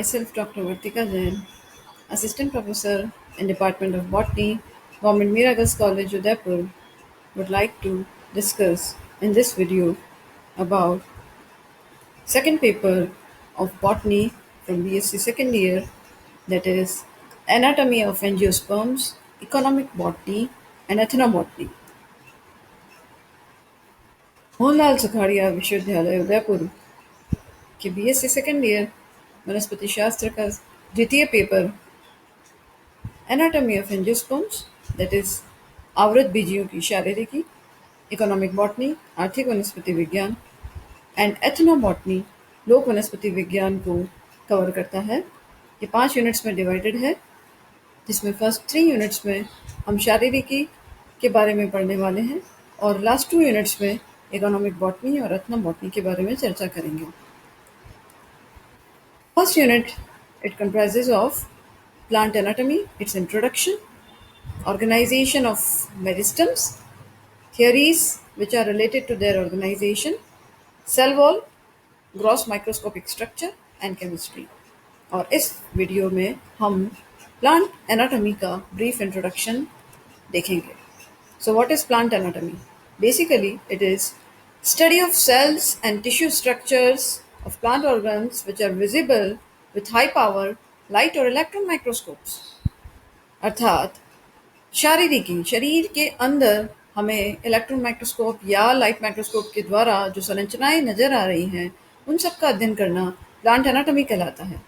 Myself, Dr. Vartika Jain, Assistant Professor in Department of Botany, Government Miracles College, Udaipur, would like to discuss in this video about second paper of Botany from BSc second year, that is Anatomy of Angiosperms, Economic Botany, and Ethnobotany. Mohanlal Sukhadia विश्वविद्यालय उदयपुर के BSc second year वनस्पति शास्त्र का द्वितीय paper anatomy of angiosperms, that is आवृत बीजियों की शारीरिकी, economic botany आर्थिक वनस्पति विज्ञान, एंड एथनोबॉटनी लोक वनस्पति विज्ञान को कवर करता है। ये 5 यूनिट्स में डिवाइडेड है, जिसमें फर्स्ट 3 यूनिट्स में हम शारीरिकी के बारे में पढ़ने वाले हैं और लास्ट 2 यूनिट्स में इकोनॉमिक बॉटनी और एथनोबॉटनी के बारे में चर्चा करेंगे। First unit, it comprises of plant anatomy, its introduction, organization of meristems, theories which are related to their organization, cell wall, gross microscopic structure and chemistry. और इस video में हम प्लांट एनाटॉमी का ब्रीफ इंट्रोडक्शन देखेंगे। So what is plant anatomy? Basically, it is study of cells and tissue structures of plant organs which are visible with high power light or electron microscopes. अर्थात शारीरिकी, शरीर के अंदर हमें electron microscope या light microscope के द्वारा जो संरचनाएं नजर आ रही हैं उन सब का अध्ययन करना प्लांट एनाटॉमी कहलाता है।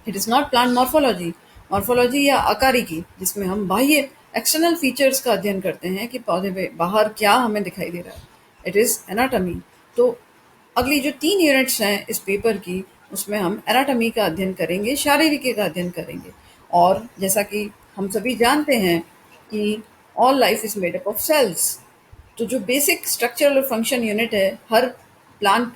It is not plant morphology, morphology या आकारिकी जिसमें हम बाह्य एक्सटर्नल फीचर्स का अध्ययन करते हैं कि पौधे में बाहर क्या हमें दिखाई दे रहा है। It is anatomy. तो अगली जो 3 यूनिट्स हैं इस पेपर की, उसमें हम एनाटॉमी का अध्ययन करेंगे, शारीरिकी का अध्ययन करेंगे। और जैसा कि हम सभी जानते हैं कि all life is made up of cells, तो जो बेसिक स्ट्रक्चरल और फंक्शन यूनिट है हर प्लांट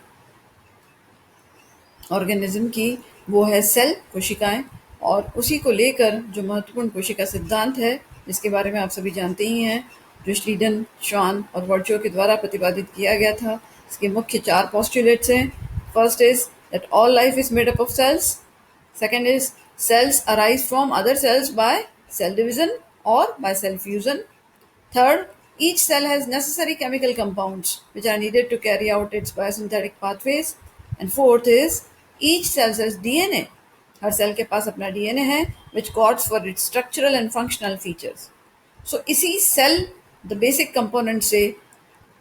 ऑर्गेनिज्म की, वो है सेल, कोशिकाएं। और उसी को लेकर जो महत्वपूर्ण कोशिका सिद्धांत है जिसके बारे में आप सभी जानते ही हैं, जो श्लीडन, श्वान और वर्चो के द्वारा प्रतिपादित किया गया था। इसके मुख्य 4 पोस्टुलेट्स हैं। First is that all life is made up of cells. Second is cells arise from other cells by cell division or by cell fusion. Third, each cell has necessary chemical compounds which are needed to carry out its biosynthetic pathways. And fourth is each cell has DNA. हर cell के पास अपना DNA है which codes for its structural and functional features. So इसी cell the basic component से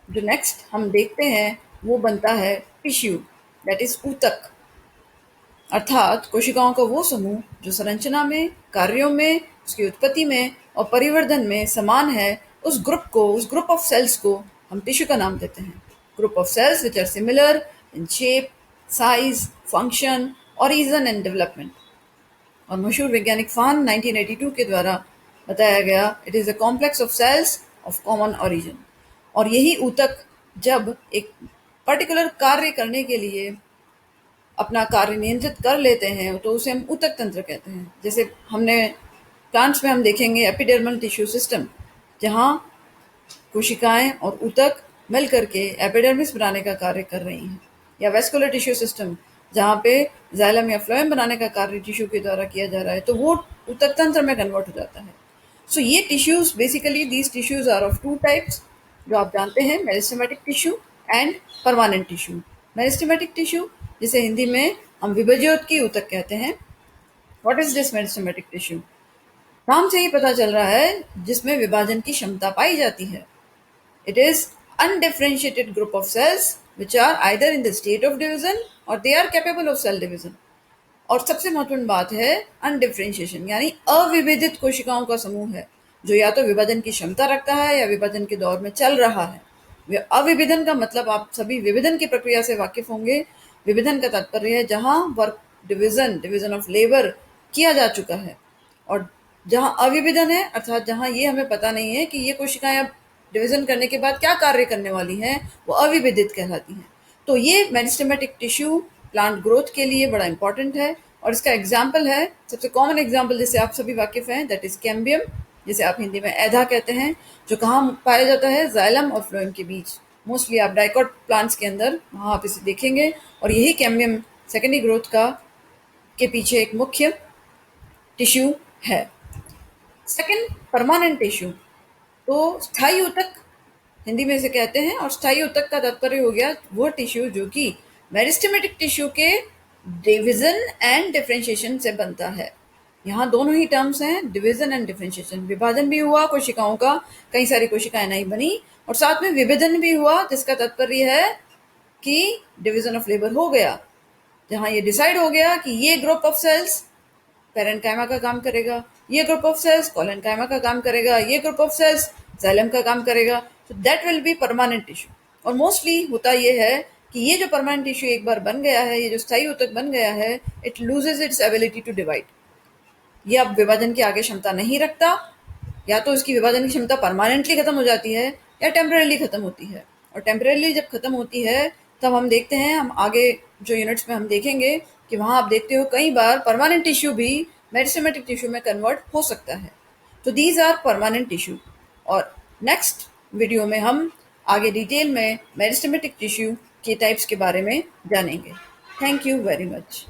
जो next हम देखते हैं वो बनता है टिश्यू, दैट इज ऊतक। अर्थात कोशिकाओं का वो समूह जो संरचना में, कार्यों में, उसकी उत्पत्ति में और परिवर्धन में समान है, उस ग्रुप ऑफ सेल्स को हम टिश्यू का नाम देते हैं। Group of cells which are similar in shape, size, function, origin and development. और मशहूर वैज्ञानिक फान 1982 के द्वारा बताया गया, it is a complex of cells of common origin. और यही ऊतक जब एक पर्टिकुलर कार्य करने के लिए अपना कार्य नियंत्रित कर लेते हैं तो उसे हम ऊतक तंत्र कहते हैं। जैसे हमने प्लांट्स में हम देखेंगे एपिडर्मल टिश्यू सिस्टम, जहाँ कोशिकाएं और ऊतक मिल करके एपिडर्मिस बनाने का कार्य कर रही हैं, या वेस्कुलर टिश्यू सिस्टम जहाँ पे जाइलम या फ्लोएम बनाने का कार्य टिश्यू के द्वारा किया जा रहा है, तो वो ऊतक तंत्र में कन्वर्ट हो जाता है। सो ये tissues basically these tissues are of 2 types, जो आप जानते हैं, meristematic tissue and permanent tissue. Meristematic tissue जिसे हिंदी में हम विभज्योत ऊतक कहते हैं। What is this meristematic tissue? नाम से ही पता चल रहा है, जिसमें विभाजन की क्षमता पाई जाती है। It is undifferentiated group of cells which are either in the state of division or they are capable of cell division. और सबसे महत्वपूर्ण बात है अनडिफरेंशिएशन, यानी अविभेदित कोशिकाओं का समूह है जो या तो विभाजन की क्षमता रखता है या विभाजन के दौर में चल रहा है। अविभेदन का मतलब आप सभी विभेदन की प्रक्रिया से वाकिफ होंगे। विभेदन का तात्पर्य है जहां वर्क डिवीजन ऑफ लेबर किया जा चुका है, और जहां अविभेदन है अर्थात जहां ये हमें पता नहीं है कि ये कोशिकाएं अब डिवीजन करने के बाद क्या कार्य करने वाली हैं, वो अविभेदित कहलाती हैं। तो ये मेरिस्टेमेटिक टिश्यू प्लांट ग्रोथ के लिए बड़ा इंपॉर्टेंट है। और इसका एग्जाम्पल है, सबसे कॉमन एग्जाम्पल जिससे आप सभी वाकिफ हैं, दैट इज कैम्बियम, जिसे आप हिंदी में ऐधा कहते हैं, जो कहाँ पाया जाता है, जाइलम और फ्लोएम के बीच। मोस्टली आप डाइकॉट प्लांट्स के अंदर वहाँ आप इसे देखेंगे। और यही कैम्बियम सेकेंडरी ग्रोथ का के पीछे एक मुख्य टिश्यू है। Second, permanent tissue. तो स्थायी ऊतक हिंदी में इसे कहते हैं, और स्थायी ऊतक का तात्पर्य हो गया वो टिश्यू जो कि मेरिस्टेमेटिक टिश्यू के डिवीजन एंड डिफरेंशिएशन से बनता है। यहाँ दोनों ही टर्म्स हैं, डिवीजन एंड डिफरेंशिएशन। विभाजन भी हुआ कोशिकाओं का, कई सारी कोशिकाएं नई बनी, और साथ में विभेदन भी हुआ, जिसका तात्पर्य है कि डिवीजन ऑफ लेबर हो गया, जहां ये डिसाइड हो गया कि ये ग्रुप ऑफ सेल्स पैरेन्काइमा का काम करेगा, ये ग्रुप ऑफ सेल्स कोलेनकाइमा का काम करेगा, ये ग्रुप ऑफ सेल्स जाइलम का काम करेगा। तो that will be permanent tissue. और मोस्टली होता ये है कि ये जो परमानेंट टिश्यू एक बार बन गया है, ये जो स्थायी ऊतक बन गया है, it loses its ability to divide. ये अब विभाजन की आगे क्षमता नहीं रखता, या तो इसकी विभाजन की क्षमता परमानेंटली खत्म हो जाती है या टेम्परेली खत्म होती है। और टेम्परेली जब खत्म होती है तब हम देखते हैं, हम आगे जो यूनिट्स में हम देखेंगे कि वहां आप देखते हो कई बार परमानेंट टिश्यू भी मेरिस्टेमेटिक टिश्यू में कन्वर्ट हो सकता है। तो दीज आर परमानेंट टिश्यू। और नेक्स्ट वीडियो में हम आगे डिटेल में मेरिस्टेमेटिक टिश्यू के टाइप्स के बारे में जानेंगे। Thank you very much.